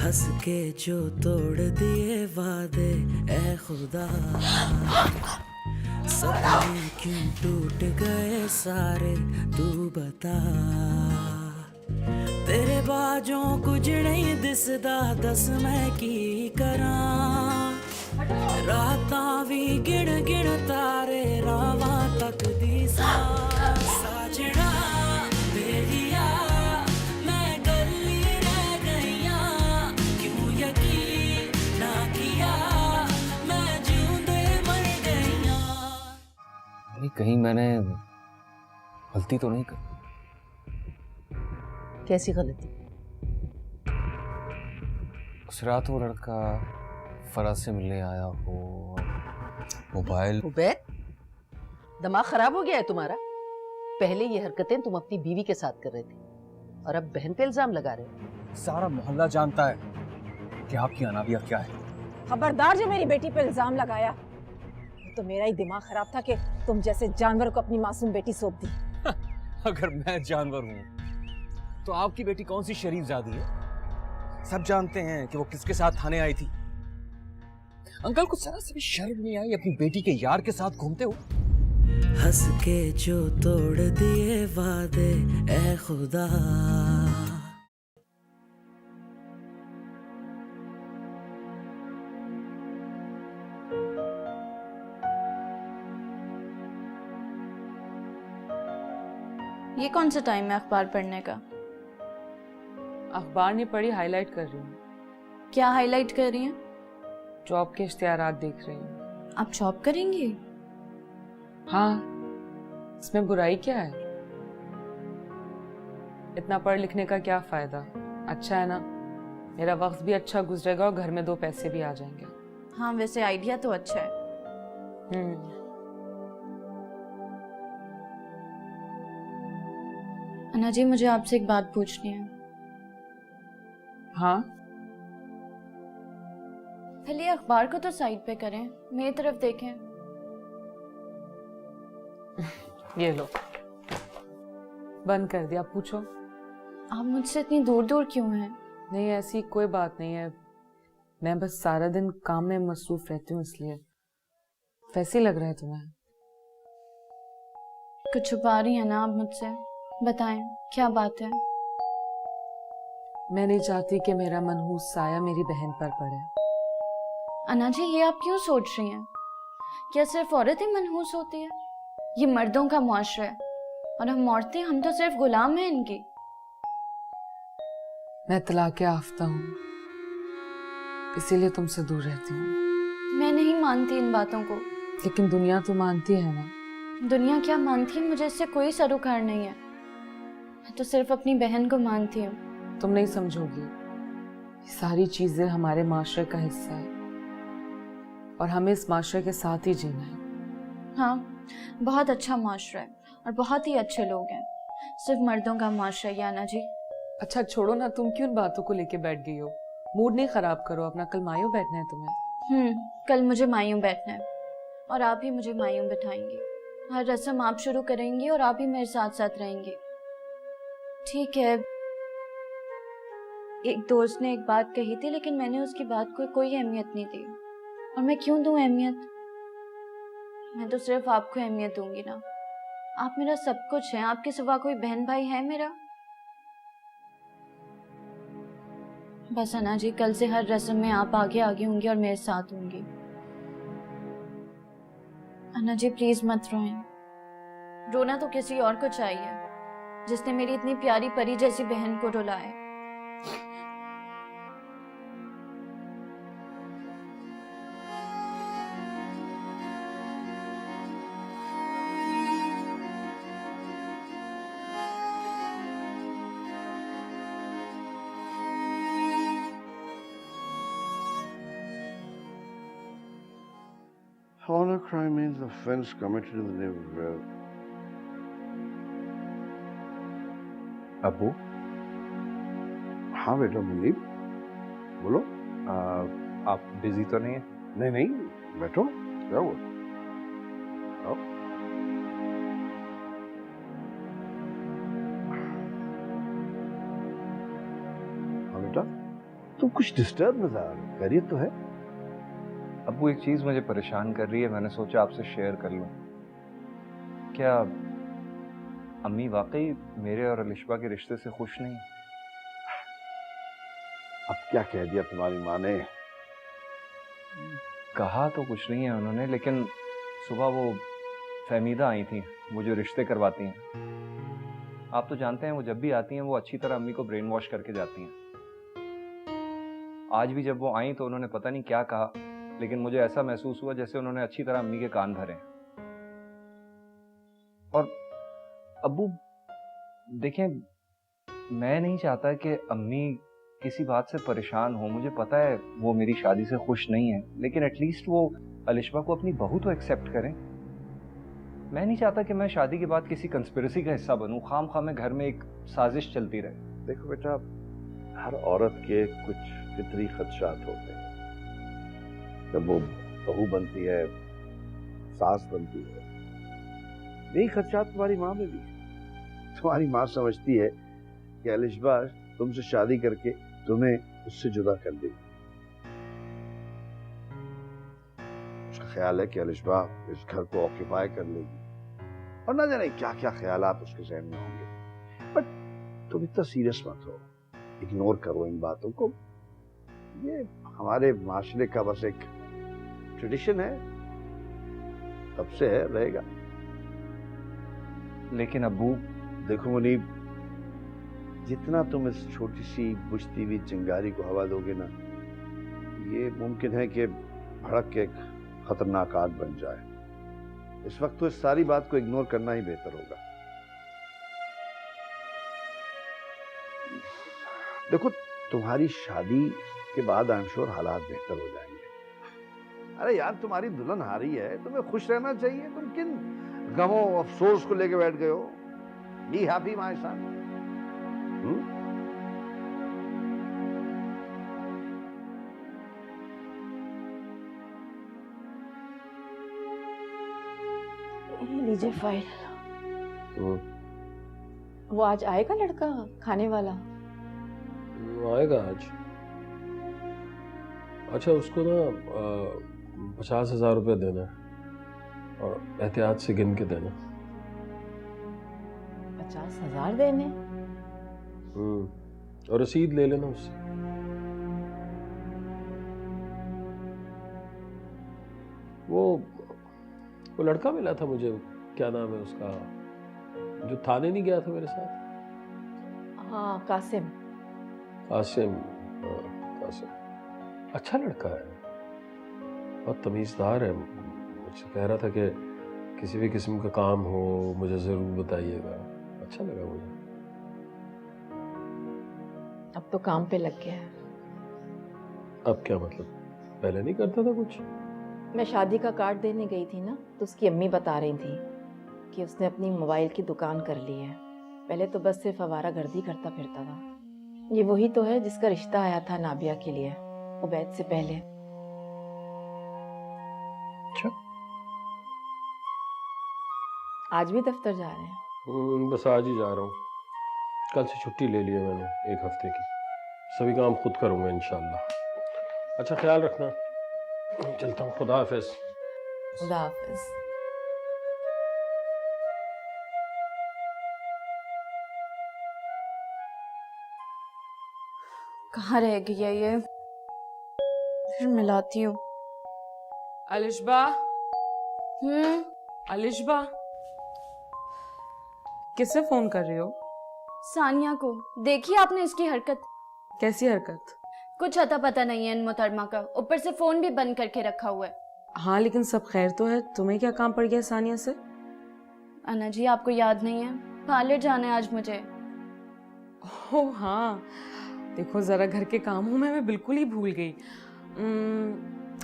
हंस के जो तोड़ दिए वादे ए खुदा, सपने क्यों टूट गए सारे तू बता। तेरे बाजों कुछ नहीं दिसदा, दस मैं की करा। रातां भी गिण गिण तारे रावां तक दी साजना बेलिया। मैं गली रह गईया, क्यों यकीन ना किया, मैं जिऊंदे मर गईया। कहीं मैंने गलती तो नहीं कर? कैसी गलती? उस रात वो लड़का फराज से मिलने आया हो, मोबाइल। उबैद, दिमाग खराब हो गया है तुम्हारा? पहले ये हरकतें तुम अपनी बीवी के साथ कर रहे थे और अब बहन पे इल्जाम लगा रहे हो। सारा मोहल्ला जानता है कि आपकी अनाविया क्या है। खबरदार जो मेरी बेटी पे इल्जाम लगाया। तो मेरा ही दिमाग खराब था कि तुम जैसे जानवर को अपनी मासूम बेटी सौंप दी। अगर मैं जानवर हूं तो आपकी बेटी कौन सी शरीफजादी है? सब जानते हैं कि वो किसके साथ थाने आई थी। अंकल को जरा से भी शर्म नहीं आई? अपनी बेटी के यार के साथ घूमते हो। हंस के जो तोड़ दिए वादे ए खुदा। ये कौन सा टाइम है अखबार पढ़ने का? अखबार नहीं पढ़ी, हाईलाइट कर रही हूँ। क्या हाईलाइट कर रही हैं? जॉब के इश्तिहारात देख रही हूँ। आप जॉब करेंगी? हाँ, इसमें बुराई क्या है? इतना पढ़ लिखने का क्या फायदा? अच्छा है ना, मेरा वक्त भी अच्छा गुजरेगा और घर में 2 पैसे भी आ जाएंगे। हाँ, वैसे आइडिया तो अच्छा है। अन्ना जी, मुझे आपसे एक बात पूछनी है। हाँ, पहले अखबार को तो साइड पे करें, मेरी तरफ देखें। ये लो, बंद कर दिया। पूछो। आप मुझसे इतनी दूर दूर क्यों हैं? नहीं, ऐसी कोई बात नहीं है, मैं बस सारा दिन काम में मसरूफ रहती हूँ इसलिए। वैसे ही लग रहा है तुम्हें? कुछ छुपा रही हैं ना आप मुझसे? बताएं, क्या बात है? मैं नहीं चाहती कि मेरा मनहूस साया मेरी बहन पर पड़े। अन्ना जी, ये आप क्यों सोच रही हैं? क्या सिर्फ औरत ही मनहूस होती है? ये मर्दों का मुआशरा है और हम औरतें, हम तो सिर्फ गुलाम हैं इनकी। मैं तलाक याफ्ता हूँ, इसीलिए तुमसे दूर रहती हूँ। मैं नहीं मानती इन बातों को। लेकिन दुनिया तो मानती है ना। दुनिया क्या मानती है, मुझे इससे कोई सरोकार नहीं है। मैं तो सिर्फ अपनी बहन को मानती हूँ। तुम नहीं समझोगी, ये सारी चीजें हमारे माशरे का हिस्सा है और हमें इस माशरे के साथ ही जीना है। हाँ, बहुत अच्छा माशरा है और बहुत ही अच्छे लोग हैं। सिर्फ मर्दों का माशरा है अन्ना जी। अच्छा छोड़ो ना, तुम क्यों इन बातों को लेके बैठ गई हो? मूड नहीं खराब करो अपना, कल मायूं बैठना है तुम्हें। कल मुझे मायूं बैठना है और आप ही मुझे मायूं बैठाएंगे। हर रस्म आप शुरू करेंगी और आप ही मेरे साथ साथ रहेंगे। ठीक है, एक दोस्त ने एक बात कही थी, लेकिन मैंने उसकी बात को कोई अहमियत नहीं दी। और मैं क्यों दूं अहमियत? मैं तो सिर्फ आपको अहमियत दूंगी ना। आप मेरा सब कुछ हैं, आपके सिवा कोई बहन भाई है मेरा? बस अन्ना जी, कल से हर रस्म में आप आगे आगे होंगी और मेरे साथ होंगी। अन्ना जी प्लीज मत रोएं। रोना तो किसी और को चाहिए, जिसने मेरी इतनी प्यारी परी जैसी बहन को रुलाया। Honor crime means offense committed in the name of wealth. Abu? हाँ बेटा मुनीब, बोलो। आप बिजी तो नहीं है? नहीं नहीं, बैठो, क्या हुआ? आओ। हाँ बेटा, तुम कुछ डिस्टर्ब नजर, खैरियत तो है? अब्बू एक चीज मुझे परेशान कर रही है, मैंने सोचा आपसे शेयर कर लूं। क्या अम्मी वाकई मेरे और अलिशबा के रिश्ते से खुश नहीं? अब क्या कह दिया तुम्हारी माँ ने? कहा तो कुछ नहीं है उन्होंने, लेकिन सुबह वो फहमीदा आई थी, वो जो रिश्ते करवाती हैं। आप तो जानते हैं वो जब भी आती हैं वो अच्छी तरह अम्मी को ब्रेन वॉश करके जाती हैं। आज भी जब वो आई तो उन्होंने पता नहीं क्या कहा, लेकिन मुझे ऐसा महसूस हुआ जैसे उन्होंने अच्छी तरह अम्मी के कान भरे। और अब्बू देखें, मैं नहीं चाहता कि अम्मी किसी बात से परेशान हो। मुझे पता है वो मेरी शादी से खुश नहीं है, लेकिन एटलीस्ट वो अलिशबा को अपनी बहू तो एक्सेप्ट करें। मैं नहीं चाहता कि मैं शादी के बाद किसी कंस्पिरेसी का हिस्सा बनूं, खाम खाम में घर में एक साजिश चलती रहे। देखो बेटा, हर औरत के कुछ फितरी खदशात होते हैं। जब वो बहू बनती है, सास बनती है, यही खदशात तुम्हारी माँ में भी है। तुम्हारी माँ समझती है कि अलिशबा तुमसे शादी करके तुम्हें उससे जुदा कर देगी। उसका ख्याल है कि अलिशबा इस घर को ऑक्यूपाई कर लेगी, और ना जाने क्या क्या ख्यालात उसके जहन में होंगे। बट तुम इतना सीरियस मत हो, इग्नोर करो इन बातों को। ये हमारे माशरे का बस एक ट्रेडिशन है, तब से है, रहेगा। लेकिन अब्बू देखो मुनीब, जितना तुम इस छोटी सी बुझती हुई चिंगारी को हवा दोगे ना, ये मुमकिन है कि भड़क के एक खतरनाक आग बन जाए। इस वक्त तो इस सारी बात को इग्नोर करना ही बेहतर होगा। देखो, तुम्हारी शादी के बाद आई एम श्योर हालात बेहतर हो जाएंगे। अरे यार, तुम्हारी दुल्हन हारी है, तुम्हें खुश रहना चाहिए। तुम किन गमों अफसोस को लेके बैठ गए हो? Be happy my son. लीजिए फाइल। वो आज आएगा लड़का खाने वाला? आएगा आज। अच्छा, उसको ना 50,000 रुपये देना है, और एहतियात से गिन के देना। 50,000 देने? और रसीद ले लेना उससे। वो लड़का मिला था मुझे, क्या नाम है उसका, जो थाने नहीं गया था मेरे साथ? हाँ, कासिम। कासिम, कासिम अच्छा लड़का है, बहुत तमीज़दार है। मुझसे कह रहा था कि किसी भी किस्म का काम हो मुझे ज़रूर बताइएगा। अच्छा लगा मुझे। अब तो काम पे लग गया है। अब क्या मतलब, पहले नहीं करता था कुछ? मैं शादी का कार्ड देने गई थी ना, तो उसकी अम्मी बता रही थी कि उसने अपनी मोबाइल की दुकान कर ली है। पहले तो बस सिर्फ आवारागर्दी करता फिरता था। ये वही तो है जिसका रिश्ता आया था नाबिया के लिए, उबैद से पहले। अच्छा, आज भी दफ्तर जा रहे हैं? बस आज ही जा रहा हूँ। कल से छुट्टी ले ली है मैंने 1 हफ्ते की। सभी काम खुद करूँगा इंशाल्लाह। अच्छा, ख्याल रखना। चलता हूँ, खुदा हाफिज। खुदा हाफिज। कहाँ रह गया ये? फिर मिलाती हूँ। अलिशबा, अलिशबा, किससे फोन कर रही हो? सानिया को। देखी आपने इसकी हरकत? कैसी हरकत? कुछ अता पता नहीं है इन मोहतरमा का, ऊपर से फोन भी बंद करके रखा हुआ है। हाँ, लेकिन सब खैर तो है। तुम्हें क्या काम पड़ गया सानिया से? अन्ना जी, आपको याद नहीं है, पार्लर जाना है आज मुझे। ओह हाँ, देखो जरा घर के कामों में मैं बिल्कुल ही भूल गई।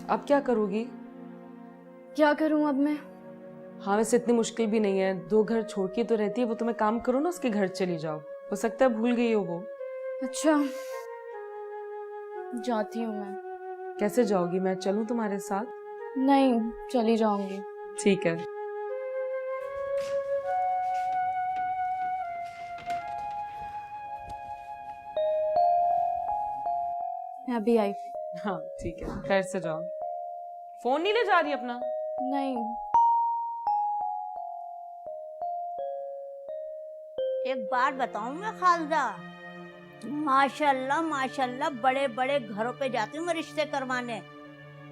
अब क्या करोगी? क्या करूं अब मैं? हाँ, वैसे इतनी मुश्किल भी नहीं है। 2 घर छोड़ के तो रहती है वो, तुम्हें काम करो ना, उसके घर चली जाओ। हो सकता है भूल गई हो वो। अच्छा, जाती हूँ मैं। कैसे जाओगी? मैं चलूं तुम्हारे साथ? नहीं, चली जाऊंगी। ठीक है। मैं अभी आई। हाँ ठीक है, खैर से जाओ। फोन नहीं ले जा रही अपना? नहीं। एक बात बताऊं मैं खालदा, माशाल्लाह माशाल्लाह बड़े बड़े घरों पे जाती हूँ मैं रिश्ते करवाने,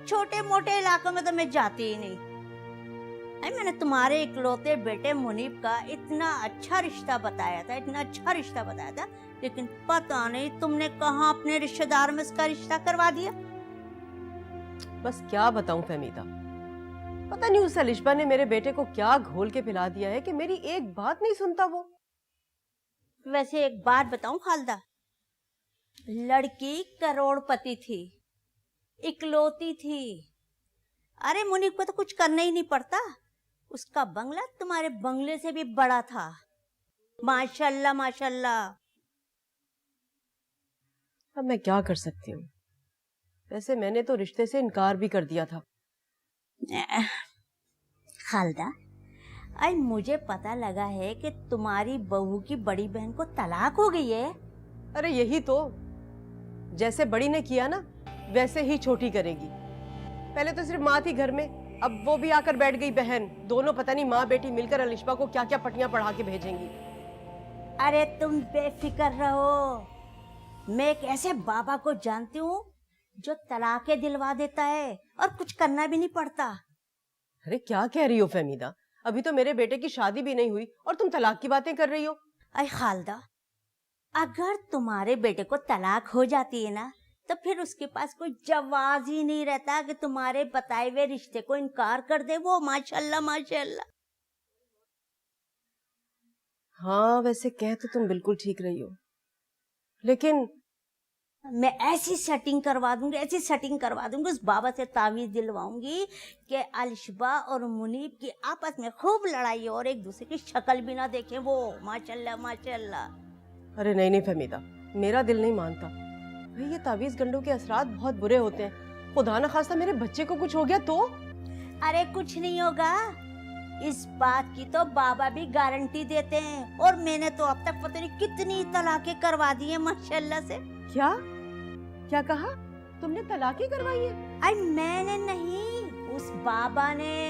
छोटे मोटे इलाकों में तो मैं जाती ही नहीं। अरे मैंने तुम्हारे इकलौते बेटे मुनीब का इतना अच्छा रिश्ता बताया था, इतना अच्छा रिश्ता बताया था, लेकिन पता नहीं तुमने कहाँ अपने रिश्तेदार में इसका रिश्ता करवा दिया। बस क्या बताऊं फहमीदा, पता नहीं उस अलिशबा ने मेरे बेटे को क्या घोल के पिला दिया है कि मेरी एक बात नहीं सुनता वो। वैसे एक बात बताऊं खालदा, लड़की करोड़पति थी, इकलौती थी। अरे मुनीब को तो कुछ करना ही नहीं पड़ता, उसका बंगला तुम्हारे बंगले से भी बड़ा था। माशाल्लाह माशाल्लाह। अब मैं क्या कर सकती हूँ, वैसे मैंने तो रिश्ते से इनकार भी कर दिया था। खालदा, आई मुझे पता लगा है कि तुम्हारी बहू की बड़ी बहन को तलाक हो गई है। अरे यही तो, जैसे बड़ी ने किया ना वैसे ही छोटी करेगी। पहले तो सिर्फ माँ थी घर में, अब वो भी आकर बैठ गई बहन। दोनों पता नहीं माँ बेटी मिलकर अलिशबा को क्या क्या पटियां पढ़ा के भेजेंगी। अरे तुम बेफिक्र रहो, मैं एक ऐसे बाबा को जानती हूँ जो तलाकें दिलवा देता है और कुछ करना भी नहीं पड़ता। अरे क्या कह रही हो फहमीदा, अभी तो मेरे बेटे की शादी भी नहीं हुई और तुम तलाक की बातें कर रही हो। अरे खालदा, अगर तुम्हारे बेटे को तलाक हो जाती है ना, तो फिर उसके पास कोई जवाब ही नहीं रहता कि तुम्हारे बताए हुए रिश्ते को इनकार कर दे वो। माशाल्लाह माशाल्लाह। हाँ वैसे कह तो तुम बिल्कुल ठीक रही हो, लेकिन मैं ऐसी सेटिंग करवा दूंगी, ऐसी सेटिंग करवा दूंगी, उस बाबा से तावीज दिलवाऊंगी कि अलिशबा और मुनीब की आपस में खूब लड़ाई हो और एक दूसरे की शक्ल भी ना देखे वो। माशाल्लाह माशाल्लाह। अरे नहीं नहीं फहमीदा, मेरा दिल नहीं मानता भाई, ये तावीज गंडों के असरात बहुत बुरे होते हैं। खुदा न खास्ता मेरे बच्चे को कुछ हो गया तो? अरे कुछ नहीं होगा, इस बात की तो बाबा भी गारंटी देते हैं, और मैंने तो अब तक पता नहीं कितनी तलाकें करवा दी है माशाल्लाह से। क्या क्या कहा तुमने? तलाकी करवाई है? अरे मैंने नहीं, उस बाबा ने।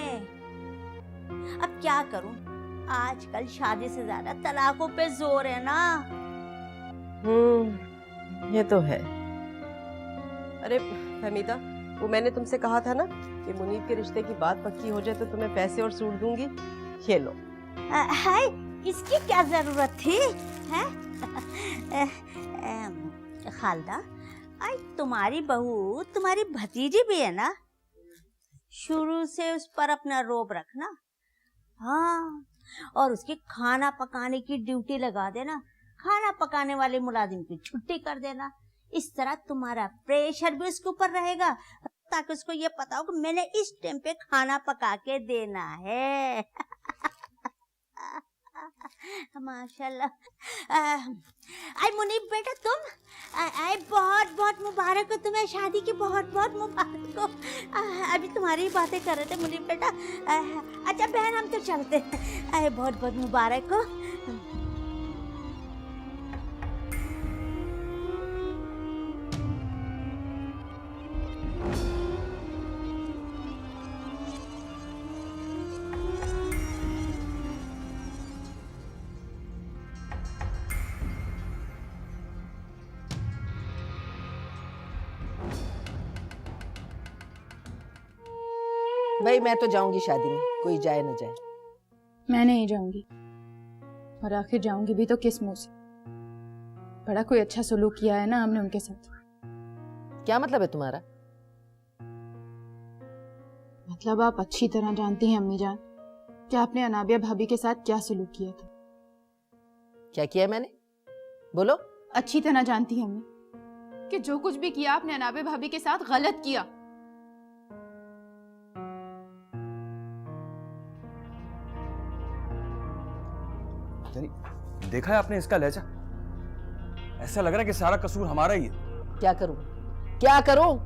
अब क्या करूं, आजकल शादी से ज्यादा तलाकों पे जोर है ना। ये तो है। अरे फहमीदा, वो मैंने तुमसे कहा था ना कि मुनीब के रिश्ते की बात पक्की हो जाए तो तुम्हें पैसे और सूट दूंगी। ये लो। हाय, इसकी क्या जरूरत थी? हैं? खालदा, आई तुम्हारी बहू तुम्हारी भतीजी भी है ना, शुरू से उस पर अपना रोब रखना। हाँ, और उसकी खाना पकाने की ड्यूटी लगा देना, खाना पकाने वाले मुलाजिम की छुट्टी कर देना। इस तरह तुम्हारा प्रेशर भी उसके ऊपर रहेगा, ताकि उसको ये पता हो कि मैंने इस टाइम पे खाना पका के देना है। माशाल्लाह। आई मुनीब बेटा, तुम आई बहुत बहुत मुबारक हो तुम्हें, शादी की बहुत बहुत मुबारक हो। अभी तुम्हारी बातें कर रहे थे मुनीब बेटा। अच्छा बहन, हम तो चलते हैं। आई बहुत बहुत मुबारक हो। भाई मैं तो जाऊंगी शादी में, कोई जाए न जाए। मैं नहीं जाऊंगी, और आखिर जाऊंगी भी तो किस मुंह से? बड़ा कोई अच्छा सलूक किया है ना हमने उनके साथ। क्या मतलब है तुम्हारा? मतलब आप अच्छी तरह जानती हैं अम्मी जान कि आपने अनाबिया भाभी के साथ क्या सलूक किया था। क्या किया मैंने? बोलो। अच्छी तरह जानती हैं अम्मी कि जो कुछ भी किया आपने अनाबिया भाभी के साथ गलत किया। देखा है आपने इसका लहजा? ऐसा लग रहा है कि सारा कसूर हमारा ही है। क्या करूं, क्या करूं?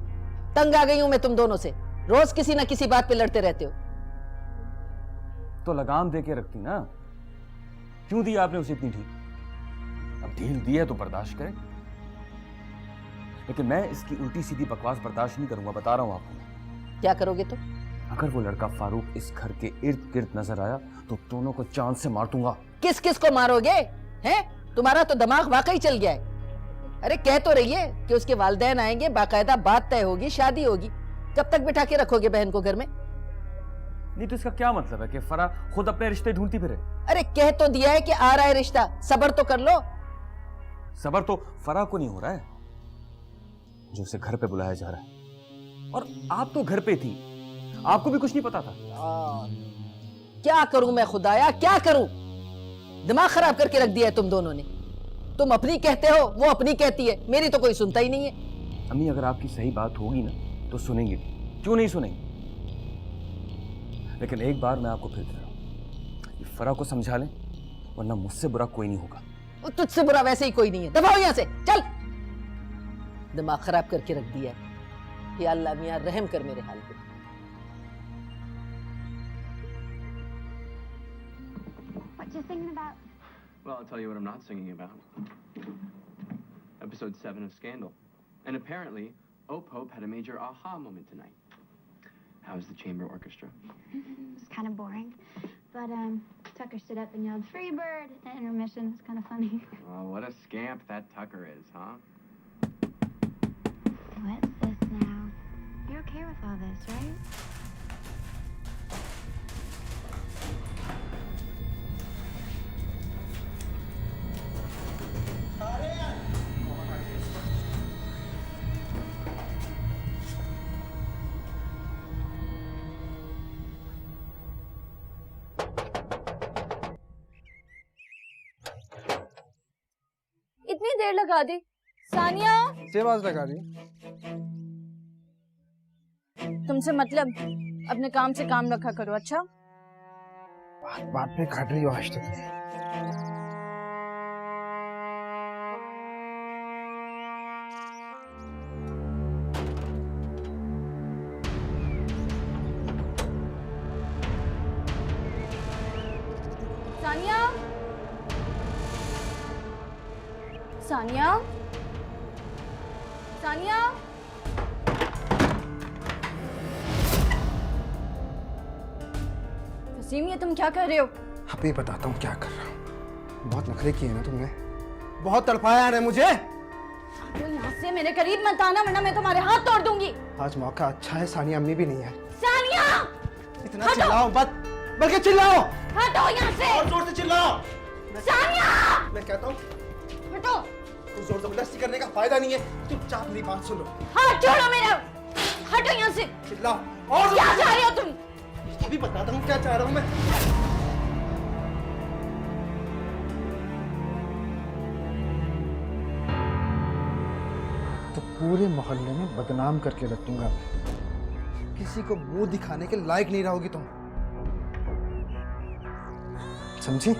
तंग आ गई हूं मैं तुम दोनों से, रोज किसी न किसी बात पे लड़ते रहते हो। तो लगाम दे के रखती ना, क्यों दी आपने उसे इतनी ढील? अब ढील दी है तो बर्दाश्त करें। लेकिन मैं इसकी उल्टी सीधी बकवास बर्दाश्त नहीं करूंगा, बता रहा हूँ आपको। क्या करोगे तुम? अगर वो लड़का फारूक इस घर के इर्द गिर्द नजर आया तो दोनों को चांद से मार दूंगा। किस किस को मारोगे? हैं? तुम्हारा तो दिमाग वाकई चल गया है। अरे कह तो रही है कि उसके वालिदैन आएंगे, बाकायदा बात तय होगी, शादी होगी। कब तक बिठा के रखोगे बहन को घर में? नहीं तो इसका क्या मतलब है कि फराह खुद अपने रिश्ते ढूंढती फिरे? अरे कह तो दिया है कि आ रहा है रिश्ता, सब्र तो कर लो। सबर तो फराह को नहीं हो रहा है जो उसे घर पे बुलाया जा रहा है। और आप तो घर पे थी, आपको भी कुछ नहीं पता था। क्या करूं मैं खुदाया, क्या करूं? दिमाग खराब करके रख दिया है तुम दोनों ने। तुम अपनी कहते हो, वो अपनी कहती है, मेरी तो कोई सुनता ही नहीं है। अम्मी अगर आपकी सही बात होगी ना तो सुनेंगे, क्यों नहीं सुनेंगे? लेकिन एक बार मैं आपको फिर कह रहा हूं, ये फराह को समझा लें वरना मुझसे बुरा कोई नहीं होगा। तुझसे बुरा वैसे ही कोई नहीं है, दबाओ यहां से, चल। दिमाग खराब करके रख दिया है। या अल्लाह मियां रहम कर मेरे हाल पे। What you singing about? Well, I'll tell you what I'm not singing about. Episode 7 of Scandal. And apparently, Pope had a major aha moment tonight. How's the chamber orchestra? It was kind of boring. But Tucker stood up and yelled, "Free bird!" at intermission. It was kind of funny. Oh, what a scamp that Tucker is, huh? What's this now? You're okay with all this, right? इतनी देर लगा दी। सानिया, से आवाज लगा रही। तुमसे मतलब अपने काम से काम रखा करो। अच्छा, बात बात पे काट रही हो आज तक। सानिया, सानिया, सानिया। वसीम, ये तुम क्या कर रहे हो? अभी बताता हूँ क्या कर रहा हूँ। बहुत नखरे किए ना तुमने, बहुत तड़पाया है मुझे। तो यहाँ से मेरे करीब मत आना वरना मैं तुम्हारे हाथ तोड़ दूंगी। आज मौका अच्छा है, सानिया अम्मी भी नहीं है। सानिया, इतना चिल्लाओ मत, बल्कि चिल्लाओ। हटो यहाँ से। और जोर से चिल्लाओ। सानिया, मैं कहता हूँ हटो। तो जोर जबरदस्ती करने का फायदा नहीं है, चुपचाप मेरी बात सुनो। हाथ छोड़ो मेरा, हटो यहाँ से। चिल्लाओ। और क्या चाह रहे हो तुम? अभी बताता हूँ क्या चाह रहा हूँ मैं। तो पूरे मोहल्ले में बदनाम करके रख दूंगा मैं। किसी को मुंह दिखाने के लायक नहीं रहोगी तुम, समझी?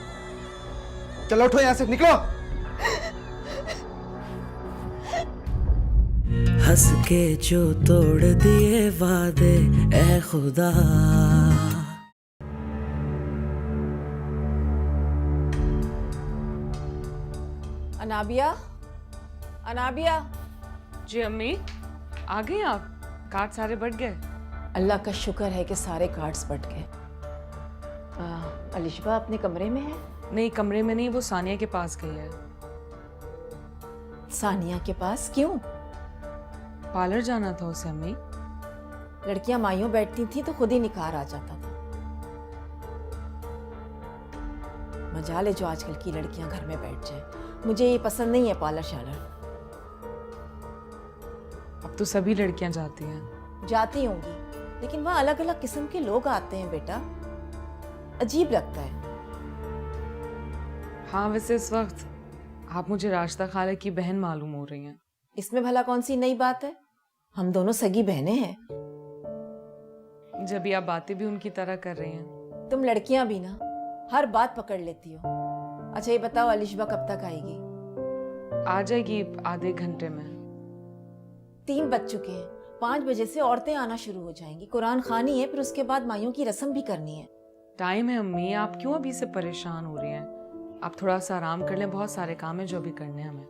चलो उठो यहाँ से, निकलो। हंस के जो तोड़ दिए वादे ए खुदा। अनाबिया, अनाबिया। जी अम्मी, आ गई आप? कार्ड सारे बट गए? अल्लाह का शुक्र है कि सारे कार्ड्स बट गए। अलिशबा अपने कमरे में है? नहीं, कमरे में नहीं, वो सानिया के पास गई है। सानिया के पास क्यों? पार्लर जाना था उसे अम्मी। लड़कियां माइयों बैठती थी तो खुद ही निखार आ जाता था। मजाल है जो आजकल की लड़कियां घर में बैठ जाए। मुझे ये पसंद नहीं है पार्लर शालर। अब तो सभी लड़कियां जाती हैं। जाती होंगी, लेकिन वहाँ अलग अलग किस्म के लोग आते हैं बेटा, अजीब लगता है। हाँ, वैसे इस वक्त आप मुझे राशिदा खाला की बहन मालूम हो रही हैं। इसमें भला कौन सी नई बात है? हम दोनों सगी बहनें हैं। जब भी आप बातें भी उनकी तरह कर रही हैं। तुम लड़कियां भी ना हर बात पकड़ लेती हो। अच्छा ये बताओ, अलिशबा कब तक आएगी? आ जाएगी आधे घंटे में। 3 बज चुके हैं, 5 बजे से औरतें आना शुरू हो जाएंगी। कुरान खानी है, फिर उसके बाद माइयों की रस्म भी करनी है। टाइम है अम्मी, आप क्यों अभी से परेशान हो रही हैं? आप थोड़ा सा आराम कर लें, बहुत सारे काम है जो अभी करने हैं हमें।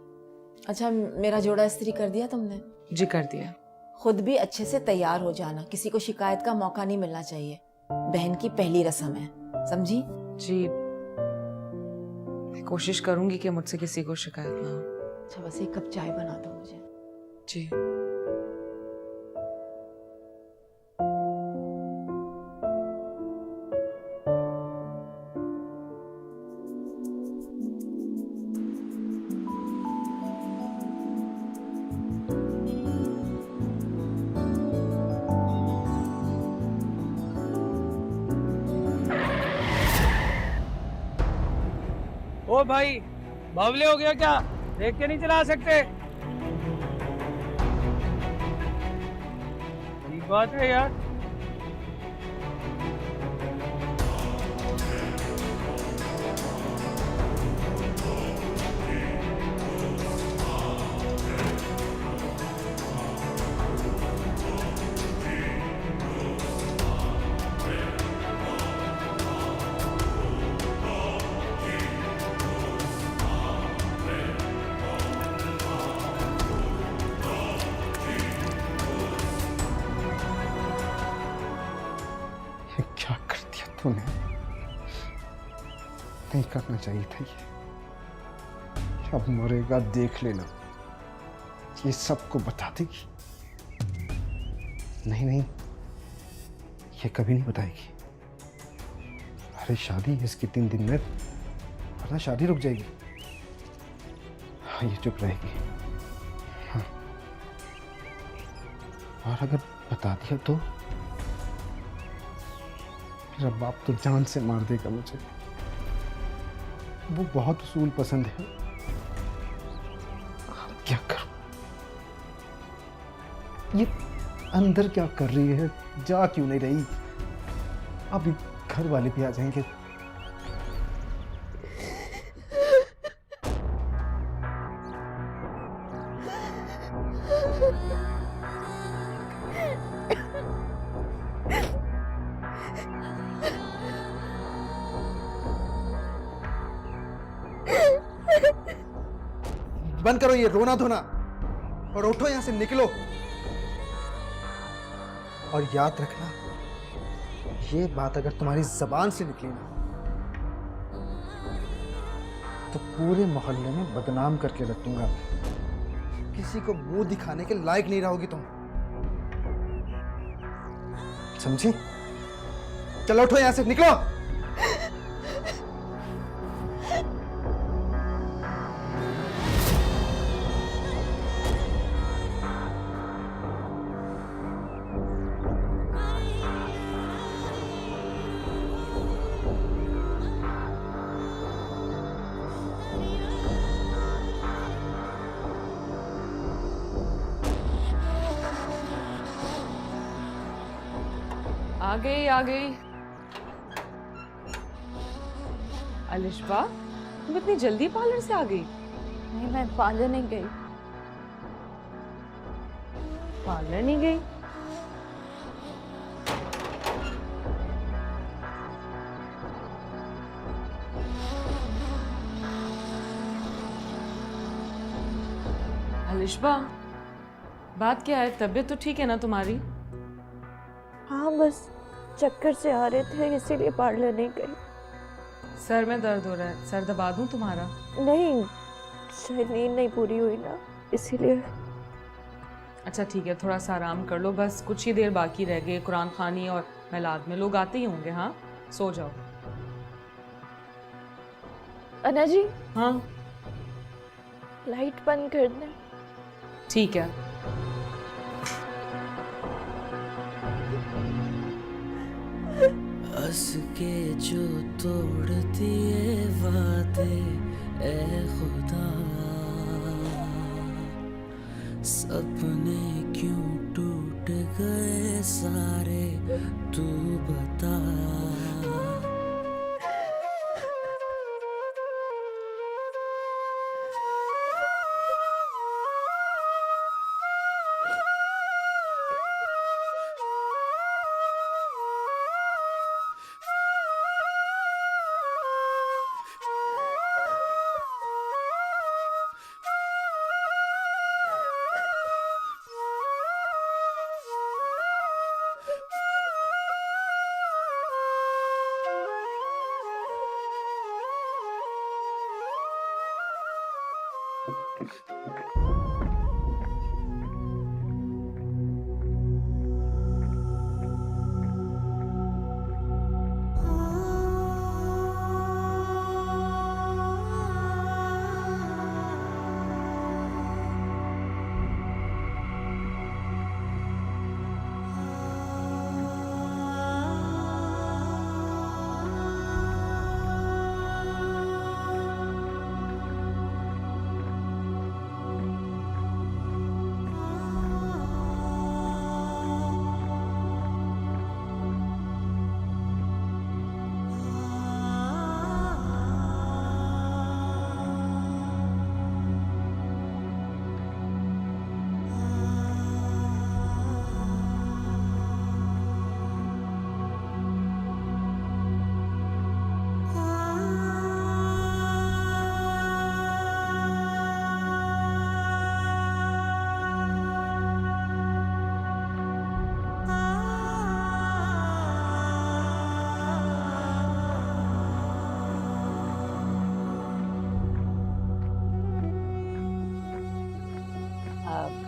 अच्छा मेरा जोड़ा इस्त्री कर दिया तुमने? जी कर दिया। खुद भी अच्छे से तैयार हो जाना, किसी को शिकायत का मौका नहीं मिलना चाहिए। बहन की पहली रस्म है, समझी? जी मैं कोशिश करूंगी कि मुझसे किसी को शिकायत ना हो। अच्छा बस एक कप चाय बना दो मुझे। जी। ओ भाई, बावले हो गया क्या? देख के नहीं चला सकते? ठीक बात है यार। क्या कर दिया तूने? नहीं करना चाहिए था ये। अब मरेगा देख लेना, ये सबको बता देगी। नहीं नहीं, ये कभी नहीं बताएगी। अरे शादी इसकी 3 दिन में, वरना शादी रुक जाएगी। हाँ ये चुप रहेगी। हाँ। और अगर बता दिया तो मेरा बाप तो जान से मार देगा मुझे। वो बहुत उसूल पसंद है। क्या करूं? ये अंदर क्या कर रही है? जा क्यों नहीं रही? अभी घर वाले भी आ जाएंगे। बंद करो ये रोना धोना और उठो यहां से, निकलो। और याद रखना, ये बात अगर तुम्हारी जबान से निकली ना तो पूरे मोहल्ले में बदनाम करके रख दूंगा। किसी को मुंह दिखाने के लायक नहीं रहोगी तुम, समझी? चलो उठो यहां से, निकलो। आ गई। अलिशबा, तुम इतनी जल्दी पार्लर से आ गई? नहीं, मैं पार्लर नहीं गई। पार्लर नहीं गई? अलिशबा, बात क्या है? तबीयत तो ठीक है ना तुम्हारी? हाँ, बस चक्कर से आ रहे थे इसीलिए पार्लर नहीं गई। सर में दर्द हो रहा है, सर दबा दूं तुम्हारा? नहीं, शायद नींद नहीं पूरी हुई ना, इसीलिए। अच्छा ठीक है, थोड़ा सा आराम कर लो, बस कुछ ही देर बाकी रह गए। कुरान खानी और मिलाद में लोग आते ही होंगे। हाँ, सो जाओ। अना जी। हाँ, लाइट बंद कर दें? ठीक है। हंस के जो तोड़ दिए वादे ए खुदा, सपने क्यों टूट गए सारे, तू बता।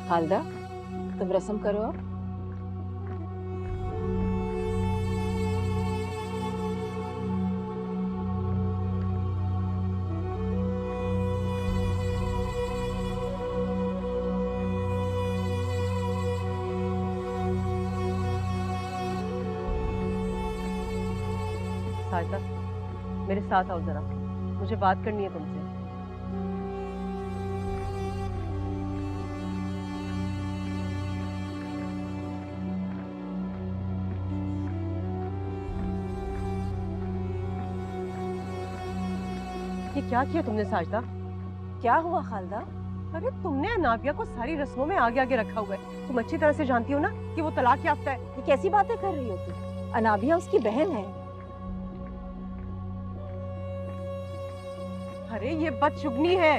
खालदा, तुम रस्म करो अब। साजदा, मेरे साथ आओ जरा, मुझे बात करनी है तुमसे। ये क्या किया तुमने साजदा? क्या हुआ खालदा? अरे तुमने अनाबिया को सारी रस्मों में आगे आगे रखा हुआ है। तुम अच्छी तरह से जानती हो ना कि वो तलाक याफ्ता है। ये कैसी बातें कर रही हो तुम? अनाबिया उसकी बहन है। अरे ये बदशुगनी है।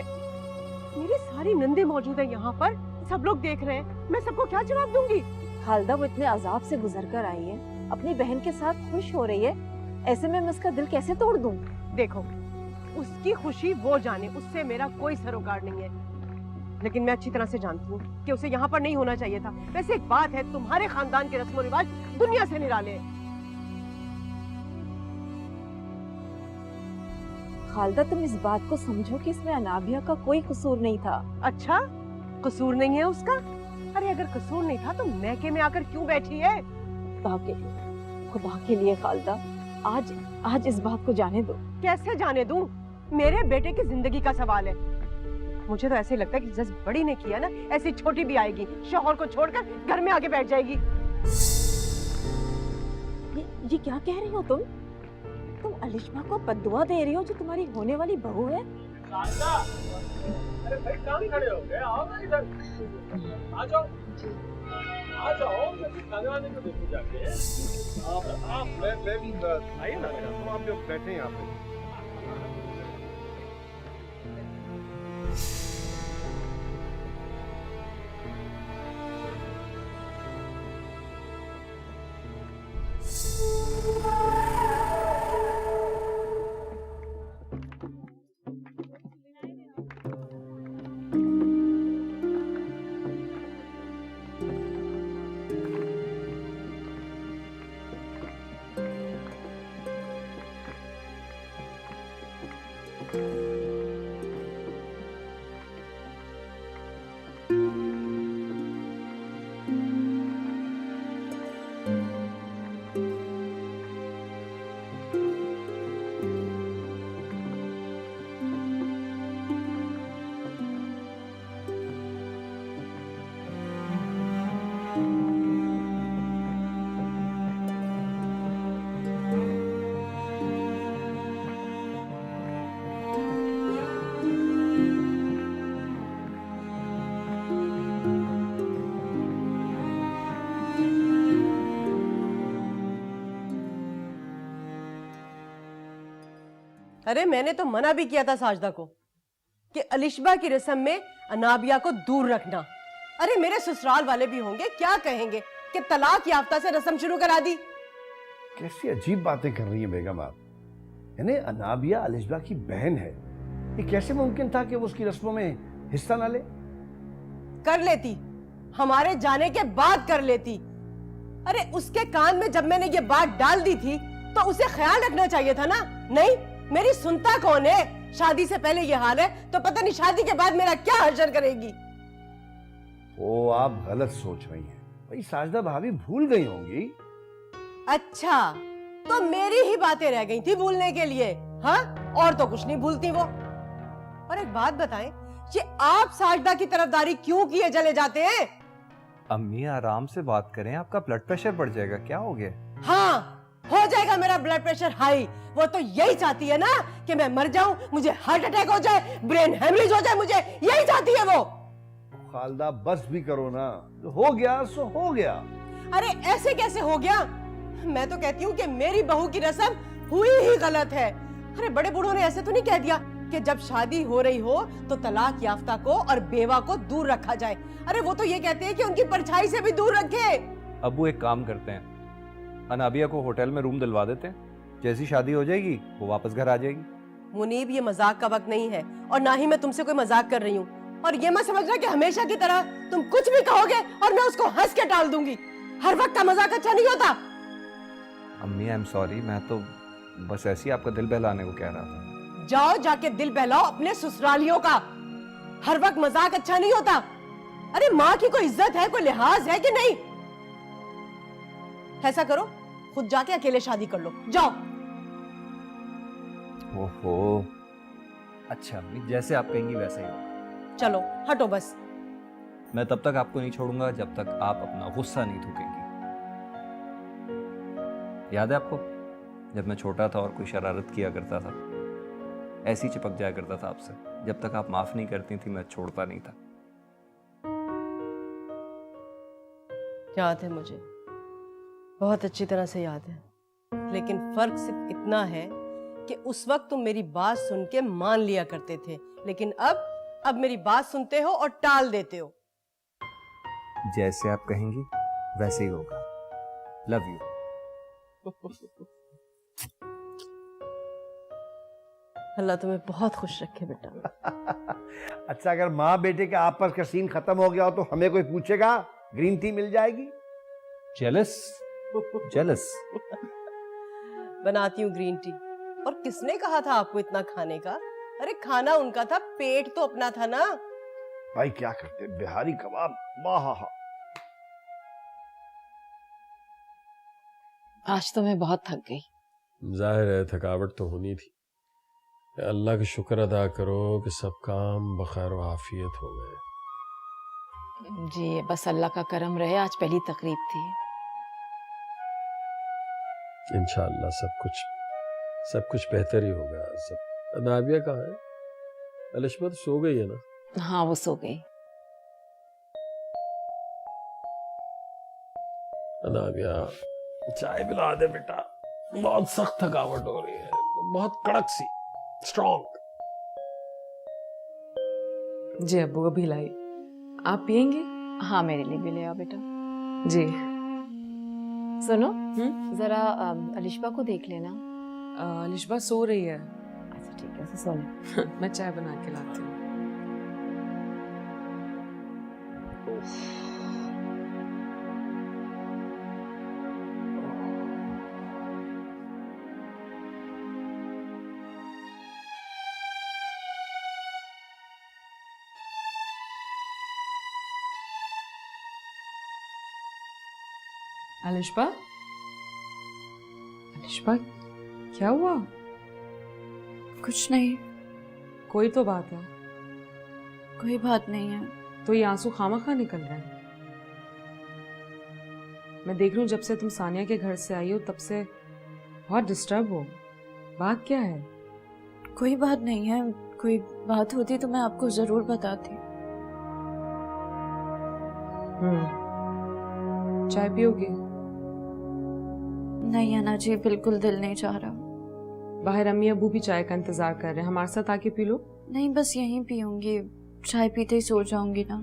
मेरी सारी नंदे मौजूद है यहाँ पर, सब लोग देख रहे हैं, मैं सबको क्या जवाब दूंगी? खालदा, वो इतने अजाब से गुजर कर आई है, अपनी बहन के साथ खुश हो रही है, ऐसे में मैं उसका दिल कैसे तोड़ दूं? देखो, उसकी खुशी वो जाने, उससे मेरा कोई सरोकार नहीं है, लेकिन मैं अच्छी तरह से जानती हूँ कि उसे यहाँ पर नहीं होना चाहिए था। वैसे एक बात है, तुम्हारे खानदान के रस्म रिवाज दुनिया से निराले हैं। खालदा, तुम इस बात को समझो कि इसमें अनाबिया का कोई कसूर नहीं था। अच्छा, कसूर नहीं है उसका? अरे अगर कसूर नहीं था तो मैके में आकर क्यों बैठी है? खुदा के लिए खालदा, आज इस बात को जाने दो। कैसे जाने दूं? मेरे बेटे की जिंदगी का सवाल है। मुझे तो ऐसे लगता है कि जैसे बड़ी ने किया ना, ऐसी छोटी भी आएगी, शौहर को छोड़कर घर में आके बैठ जाएगी। ये क्या कह रही हो तुम? तुम अलिश्मा को बद्दुआ दे रही हो जो तुम्हारी होने वाली बहू है? अरे भाई कहाँ खड़े हो गए? आओ ना इधर, आ जाओ, आ जाओ, खाने वाने को देखो जाके। आप मैं भी आइए ना, आप लोग बैठे यहाँ पे। अरे मैंने तो मना भी किया था साजदा को कि अलिशबा की रस्म में अनाबिया को दूर रखना। अरे मेरे ससुराल वाले भी होंगे, क्या कहेंगे कि तलाक याफ्ता से रस्म शुरू करा दी। कैसी अजीब बातें कर रही है बेगम आप। यानी अनाबिया अलिशबा की बहन है, ये कैसे मुमकिन था कि वो उसकी रस्मों में हिस्सा ना ले? कर लेती, हमारे जाने के बाद कर लेती। अरे उसके कान में जब मैंने ये बात डाल दी थी तो उसे ख्याल रखना चाहिए था ना। नहीं, मेरी सुनता कौन है? शादी से पहले ये हाल है तो पता नहीं शादी के बाद मेरा क्या हश्र करेगी। वो आप गलत सोच रही हैं। भाई साजदा भाभी भूल गई होंगी। अच्छा, तो मेरी ही बातें रह गई थी भूलने के लिए? हाँ, और तो कुछ नहीं भूलती वो। और एक बात बताएं, ये आप साजदा की तरफदारी क्यों किए चले जाते हैं? अम्मी आराम से बात करें, आपका ब्लड प्रेशर बढ़ जाएगा। क्या हो गया? हाँ, हो जाएगा मेरा ब्लड प्रेशर हाई। वो तो यही चाहती है ना कि मैं मर जाऊं, मुझे हार्ट अटैक हो जाए, ब्रेन हेमरेज हो जाए, मुझे यही चाहती है वो। खालदा बस भी करो ना, जो हो गया सो हो गया। अरे ऐसे कैसे हो गया? मैं तो कहती हूँ कि मेरी बहू की रस्म हुई ही गलत है। अरे बड़े बूढ़ों ने ऐसे तो नहीं कह दिया कि जब शादी हो रही हो तो तलाक याफ्ता को और बेवा को दूर रखा जाए? अरे वो तो ये कहते हैं कि उनकी परछाई से भी दूर रखे। अबू एक काम करते हैं, अनाबिया को होटल में रूम दिलवा देते हैं, जैसी शादी हो जाएगी वो वापस घर आ जाएगी। मुनीब, ये मजाक का वक्त नहीं है और ना ही मैं तुमसे कोई मजाक कर रही हूँ। और ये मत समझना कि हमेशा की तरह तुम कुछ भी कहोगे और मैं उसको हंस के टाल दूंगी। हर वक्त का मजाक अच्छा नहीं होता। अम्मी आई एम सॉरी, मैं तो बस ऐसे ही आपका दिल बहलाने को कह रहा था। जाओ जाके दिल बहलाओ अपने ससुरालियों का। हर वक्त मजाक अच्छा नहीं होता। अरे माँ की कोई इज्जत है, कोई लिहाज है कि नहीं? ऐसा करो, खुद जाके अकेले शादी कर लो, जाओ। ओहो, अच्छा अम्मी, जैसे आप कहेंगी वैसे ही होगा। चलो हटो बस। मैं तब तक आपको नहीं छोड़ूंगा जब तक आप अपना गुस्सा नहीं थूकेंगी। याद है आपको जब मैं छोटा था और कोई शरारत किया करता था, ऐसी चिपक जाया करता था आपसे। जब तक आप माफ नहीं करती थी मैं छोड़ता नहीं था। याद है मुझे, बहुत अच्छी तरह से याद है। लेकिन फर्क सिर्फ इतना है कि उस वक्त तुम मेरी बात सुन के मान लिया करते थे, लेकिन अब मेरी बात सुनते हो और टाल देते हो। जैसे आप कहेंगी वैसे ही होगा। Love you. अल्लाह तुम्हें बहुत खुश रखे बेटा। अच्छा, अगर माँ बेटे के आपस का सीन खत्म हो गया हो तो हमें कोई पूछेगा? ग्रीन टी मिल जाएगी। Jealous jealous. बनाती हूँ ग्रीन टी। और किसने कहा था आपको इतना खाने का? अरे खाना उनका था, पेट तो अपना था ना। भाई क्या करते, बिहारी कबाब, वाह। आज तो मैं बहुत थक गई। जाहिर है थकावट तो होनी थी। अल्लाह का शुक्र अदा करो कि सब काम बखैर व आफियत हो गए। जी बस अल्लाह का करम रहे, आज पहली तकरीब थी। इंशाअल्लाह सब कुछ बेहतर ही होगा। सब अनाबिया कहाँ है? अलिशबा तो सो गई है ना? हाँ वो सो गई। अनाबिया चाय पिला दे बेटा, बहुत सख्त थकावट हो रही है, बहुत कड़क सी, स्ट्रॉन्ग। जी अब्बू अभी लाई। आप पियेंगे? हाँ मेरे लिए भी ले आओ बेटा। जी। सुनो, जरा अलिशबा को देख लेना। अलिशबा सो रही है। अच्छा ठीक है, उसे सोने। मैं चाय बना के लाती हूँ। अलिशबा, अलिशबा क्या हुआ? कुछ नहीं। कोई तो बात है। कोई बात नहीं है। तो ये आंसू खामखा निकल रहे हैं। मैं देख रही हूँ जब से तुम सानिया के घर से आई हो तब से बहुत डिस्टर्ब हो। बात क्या है? कोई बात नहीं है। कोई बात होती तो मैं आपको जरूर बताती। चाय पियोगे? नहीं अन्ना जी, बिल्कुल दिल नहीं चाह रहा। बाहर अम्मी अबू भी चाय का इंतजार कर रहे हैं, हमारे साथ आके पी लो। नहीं, बस यहीं पीऊंगी। चाय पीते ही सो जाऊंगी ना।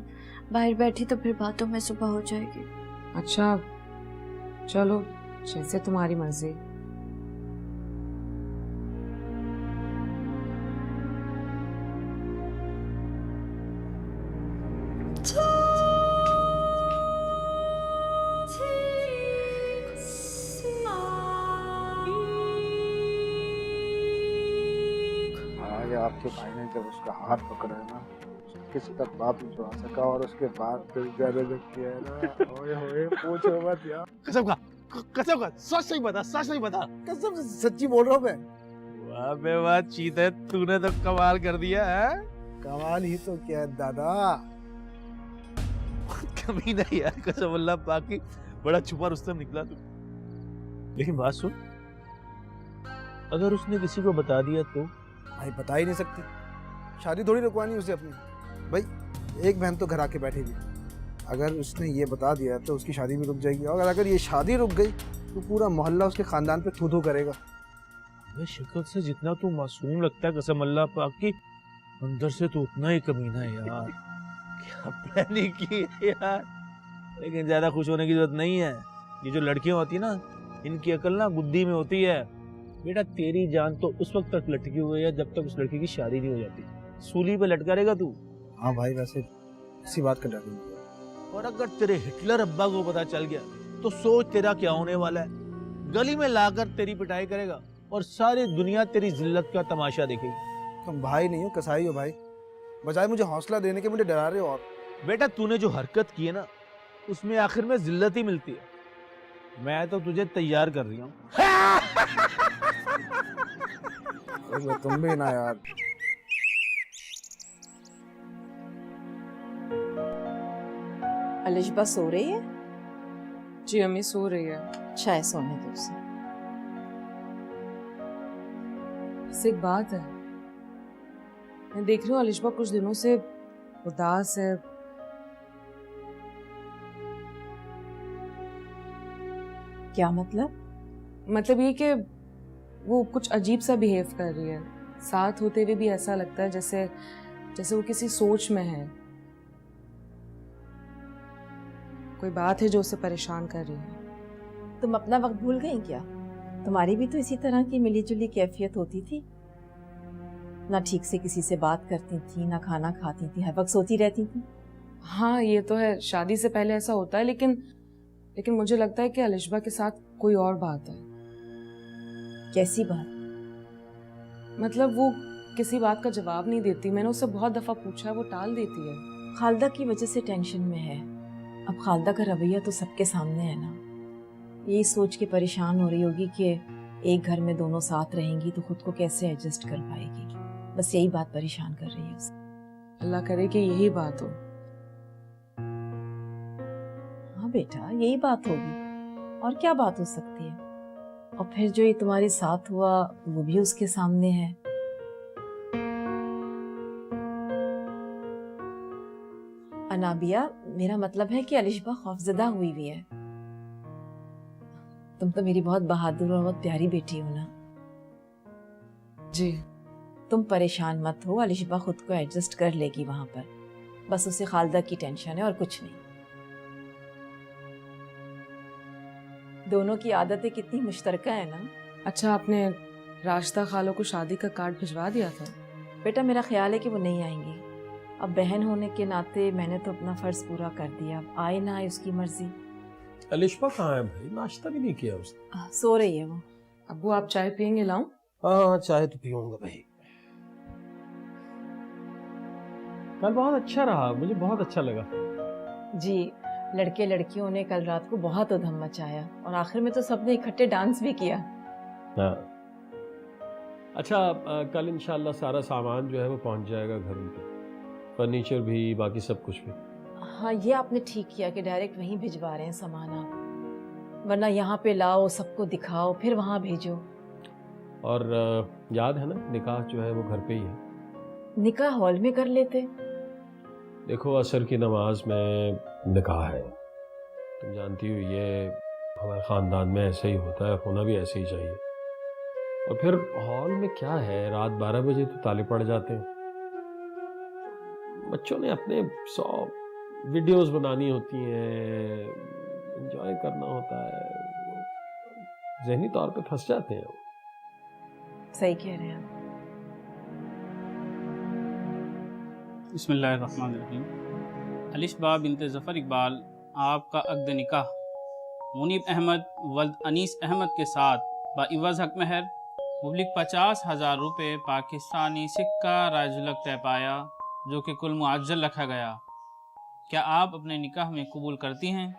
बाहर बैठी तो फिर बातों में सुबह हो जाएगी। अच्छा चलो, जैसे तुम्हारी मर्जी। उसके भाई ने जब उसका हाथ पकड़ा है ना, किसी तक बात नहीं छुड़ा सका और उसके बाद फिर जाने लग किया है ना। ओए होए पूछो मत यार। कसम का सच नहीं बता, सच नहीं बता। कसम से सच्ची बोल रहा हूँ मैं। वाह बे वाह चीते, तूने तो कमाल कर दिया है। कमाल ही तो क्या है दादा। कभी नहीं यार, कसम अल्लाह पाक की, बड़ा छुपा रुस्तम निकला तू। लेकिन बात सुन, अगर उसने किसी को बता दिया तो? भाई बता ही नहीं सकती, शादी थोड़ी रुकवानी उसे अपनी। भाई एक बहन तो घर आके बैठेगी, अगर उसने ये बता दिया तो उसकी शादी भी रुक जाएगी, और अगर ये शादी रुक गई तो पूरा मोहल्ला उसके खानदान पे थू थू करेगा। मैं शक्ल से जितना तू मासूम लगता है कसम अल्लाह पाक की, अंदर से तो उतना ही कमीना है यार। क्या प्लानिंग की है यार। लेकिन ज्यादा खुश होने की जरूरत नहीं है। ये जो लड़कियां होती है ना, इनकी अकल ना बुद्धि में होती है। बेटा तेरी जान तो उस वक्त तक लटकी हुई है जब तक उस लड़की की शादी नहीं हो जाती। सूली पे लटका रहेगा तू। हाँ भाई वैसे इसी बात का डर नहीं है। और अगर तेरे हिटलर अब्बा को पता चल गया तो सोच तेरा क्या होने वाला है। गली में लाकर तेरी पिटाई करेगा और सारी दुनिया तेरी जिल्लत का तमाशा देखेगी। तुम भाई नहीं हो, कसाई हो भाई। बजाय मुझे हौसला देने के मुझे डरा रहे हो। और बेटा तूने जो हरकत की है ना, उसमें आखिर में जिल्लत ही मिलती है। मैं तो तुझे तैयार कर रही हूँ। तुम भी ना यार। अलिशबा सो रही है? जी अम्मी सो रही है। अच्छा है, सोने दो उसे। बस एक बात है, मैं देख रही हूँ अलिशबा कुछ दिनों से उदास है। क्या मतलब? मतलब ये कि वो कुछ अजीब सा बिहेव कर रही है। साथ होते हुए भी ऐसा लगता है जैसे जैसे वो किसी सोच में है। कोई बात है जो उसे परेशान कर रही है। तुम अपना वक्त भूल गई क्या? तुम्हारी भी तो इसी तरह की मिलीजुली कैफियत होती थी ना। ठीक से किसी से बात करती थी ना, खाना खाती थी, हर वक्त सोती रहती थी। हाँ ये तो है, शादी से पहले ऐसा होता है, लेकिन मुझे लगता है कि अलिशबा के साथ कोई और बात है। कैसी बात? मतलब वो किसी बात का जवाब नहीं देती। मैंने उससे बहुत दफा पूछा है, वो टाल देती है। खालदा की वजह से टेंशन में है। अब खालदा का रवैया तो सबके सामने है ना। यही सोच के परेशान हो रही होगी कि एक घर में दोनों साथ रहेंगी तो खुद को कैसे एडजस्ट कर पाएगी। बस यही बात परेशान कर रही है उसे। अल्लाह करे कि यही बात हो। हाँ बेटा यही बात होगी, और क्या बात हो सकती है। और फिर जो ये तुम्हारे साथ हुआ वो भी उसके सामने है। अनाबिया, मेरा मतलब है कि अलिशबा खौफजदा हुई हुई है। तुम तो मेरी बहुत बहादुर और बहुत प्यारी बेटी हो ना। जी। तुम परेशान मत हो, अलिशबा खुद को एडजस्ट कर लेगी वहां पर। बस उसे खालदा की टेंशन है और कुछ नहीं। दोनों की आदतें कितनी मुश्तरका है ना। अच्छा आपने राशिदा खालो को शादी का कार्ड भिजवा दिया था? बेटा मेरा ख्याल है कि वो नहीं आएंगी। अब बहन होने के नाते मैंने तो अपना फर्ज पूरा कर दिया। अब आए ना आए उसकी मर्जी। अलिशबा कहाँ है भाई? नाश्ता भी नहीं किया उसने। सो रही है वो। अब्बू आप चाय पियेंगे? लाऊं? हाँ चाय तो पीऊंगा भाई। कल बहुत अच्छा रहा, मुझे बहुत अच्छा लगा। जी, लड़के लड़कियों ने कल रात को बहुत उधम मचाया और आखिर में तो सबने इकट्ठे डांस भी किया। हाँ। अच्छा कल इंशाल्लाह सारा सामान जो है वो पहुंच जाएगा घर में, फर्नीचर भी, बाकी सब कुछ भी। हाँ ये आपने ठीक किया कि डायरेक्ट वहीं भिजवा रहे हैं सामान आप, वरना यहाँ पे लाओ, सबको दिखाओ, फिर वहाँ भेजो। और याद है ना निकाह जो है वो घर पे ही है। निकाह हॉल में कर लेते। देखो असर की नमाज में निकाह है, तुम जानती हो ये हमारे ख़ानदान में ऐसे ही होता है, होना भी ऐसे ही चाहिए। और फिर हॉल में क्या है, रात 12 बजे तो ताले पड़ जाते हैं। बच्चों ने अपने 100 वीडियोस बनानी होती हैं, एंजॉय करना होता है, ज़हनी तौर पे फंस जाते हैं। सही कह रहे हैं आप। बिस्मिल्लाहिर्रहमानिर्रहीम। अलिशबा बिनत ज़फ़र इकबाल आपका अक़्द निकाह मुनीब अहमद वल्द अनीस अहमद के साथ बाइवज़ हक़ महर मुबलिक 50,000 रुपये पाकिस्तानी सिक्का राजुलक तय पाया जो कि कुल मुआज्जल रखा गया। क्या आप अपने निकाह में कबूल करती हैं?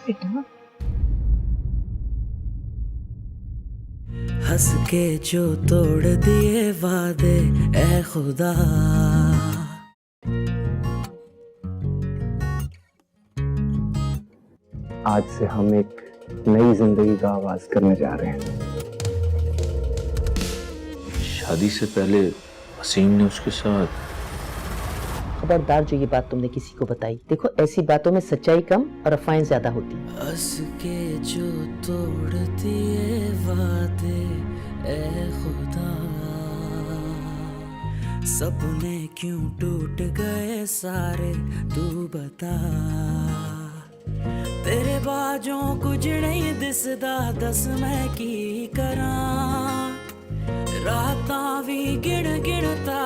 बेटा हंस के जो तोड़ दिए वादे ए खुदा, आज से हम एक नई जिंदगी का आगाज करने जा रहे हैं। शादी से पहले वसीम ने उसके साथ। खबरदार जो ये बात तुमने किसी को बताई। देखो ऐसी बातों में सच्चाई कम और अफवाहें ज्यादा होती हैं। हंस के जो तोड़ दिए वादे ए खुदा, सपने क्यों टूट गए सारे तू बता। तेरे बाजों कुछ नहीं दिसदा, दस मैं की करा। रातां भी गिण गिणता